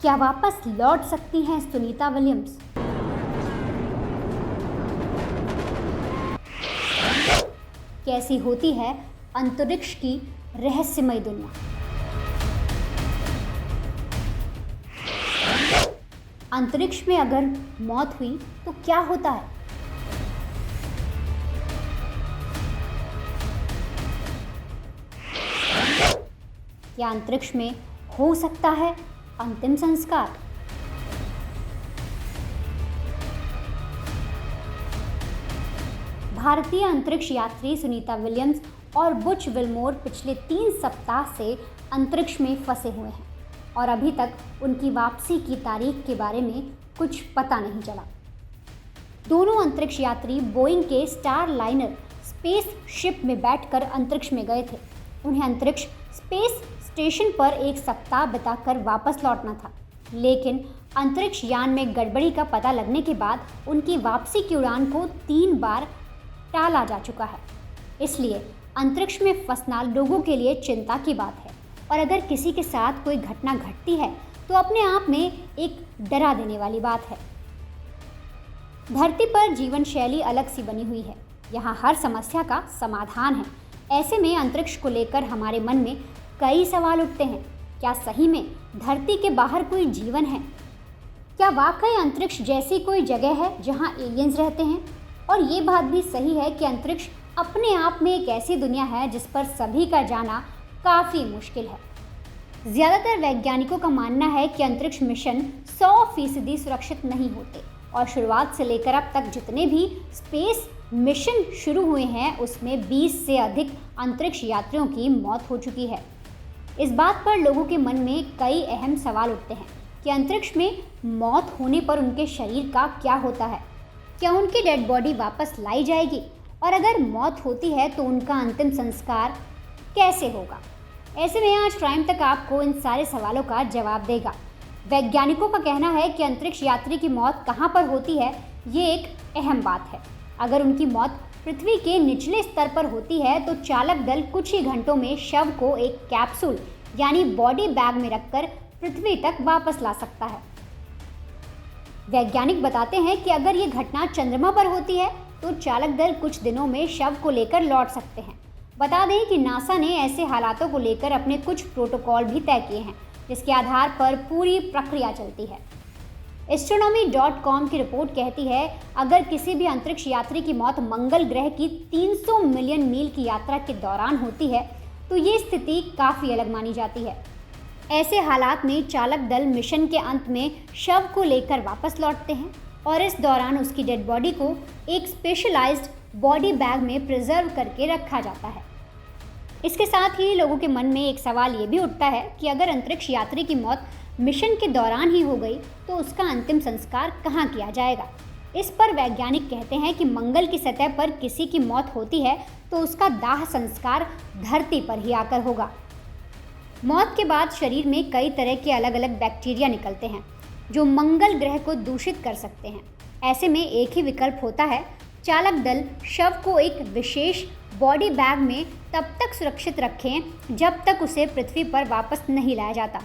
क्या वापस लौट सकती हैं सुनीता विलियम्स? कैसी होती है अंतरिक्ष की रहस्यमय दुनिया? अंतरिक्ष में अगर मौत हुई तो क्या होता है? क्या अंतरिक्ष में हो सकता है अंतिम संस्कार? भारतीय अंतरिक्ष यात्री सुनीता विलियम्स और बुच विल्मोर पिछले 3 सप्ताह से अंतरिक्ष में फंसे हुए हैं और अभी तक उनकी वापसी की तारीख के बारे में कुछ पता नहीं चला। दोनों अंतरिक्ष यात्री बोइंग के स्टार लाइनर स्पेस शिप में बैठकर अंतरिक्ष में गए थे। उन्हें अंतरिक्ष स्पेस स्टेशन पर 1 सप्ताह बिताकर वापस लौटना था, लेकिन अंतरिक्ष यान में गड़बड़ी का पता लगने के बाद उनकी वापसी की उड़ान को 3 बार टाला जा चुका है। इसलिए अंतरिक्ष में फंसना लोगों के लिए चिंता की बात है और अगर किसी के साथ कोई घटना घटती है तो अपने आप में एक डरा देने वाली बात है। धरती पर जीवन शैली अलग सी बनी हुई है। यहाँ हर समस्या का समाधान है। ऐसे में अंतरिक्ष को लेकर हमारे मन में कई सवाल उठते हैं। क्या सही में धरती के बाहर कोई जीवन है? क्या वाकई अंतरिक्ष जैसी कोई जगह है जहाँ एलियंस रहते हैं? और ये बात भी सही है कि अंतरिक्ष अपने आप में एक ऐसी दुनिया है जिस पर सभी का जाना काफ़ी मुश्किल है। ज़्यादातर वैज्ञानिकों का मानना है कि अंतरिक्ष मिशन 100% सुरक्षित नहीं होते और शुरुआत से लेकर अब तक जितने भी स्पेस मिशन शुरू हुए हैं उसमें 20 से अधिक अंतरिक्ष यात्रियों की मौत हो चुकी है। इस बात पर लोगों के मन में कई अहम सवाल उठते हैं कि अंतरिक्ष में मौत होने पर उनके शरीर का क्या होता है? क्या उनकी डेड बॉडी वापस लाई जाएगी? और अगर मौत होती है तो उनका अंतिम संस्कार कैसे होगा? ऐसे में आज प्राइम तक आपको इन सारे सवालों का जवाब देगा। वैज्ञानिकों का कहना है कि अंतरिक्ष यात्री की मौत कहाँ पर होती है, ये एक अहम बात है। अगर उनकी मौत पृथ्वी के निचले स्तर पर होती है तो चालक दल कुछ ही घंटों में शव को एक कैप्सूल यानी बॉडी बैग में रखकर पृथ्वी तक वापस ला सकता है। वैज्ञानिक बताते हैं कि अगर ये घटना चंद्रमा पर होती है तो चालक दल कुछ दिनों में शव को लेकर लौट सकते हैं। बता दें कि नासा ने ऐसे हालातों को लेकर अपने कुछ प्रोटोकॉल भी तय किए हैं, जिसके आधार पर पूरी प्रक्रिया चलती है। Astronomy.com की रिपोर्ट कहती है अगर किसी भी अंतरिक्ष यात्री की मौत मंगल ग्रह की 300 मिलियन मील की यात्रा के दौरान होती है तो ये स्थिति काफ़ी अलग मानी जाती है। ऐसे हालात में चालक दल मिशन के अंत में शव को लेकर वापस लौटते हैं और इस दौरान उसकी डेड बॉडी को एक स्पेशलाइज्ड बॉडी बैग में प्रिजर्व करके रखा जाता है। इसके साथ ही लोगों के मन में एक सवाल ये भी उठता है कि अगर अंतरिक्ष यात्री की मौत मिशन के दौरान ही हो गई तो उसका अंतिम संस्कार कहाँ किया जाएगा? इस पर वैज्ञानिक कहते हैं कि मंगल की सतह पर किसी की मौत होती है तो उसका दाह संस्कार धरती पर ही आकर होगा। मौत के बाद शरीर में कई तरह के अलग अलग बैक्टीरिया निकलते हैं जो मंगल ग्रह को दूषित कर सकते हैं। ऐसे में एक ही विकल्प होता है, चालक दल शव को एक विशेष बॉडी बैग में तब तक सुरक्षित रखें जब तक उसे पृथ्वी पर वापस नहीं लाया जाता।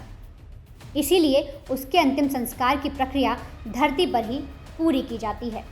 इसीलिए उसके अंतिम संस्कार की प्रक्रिया धरती पर ही पूरी की जाती है।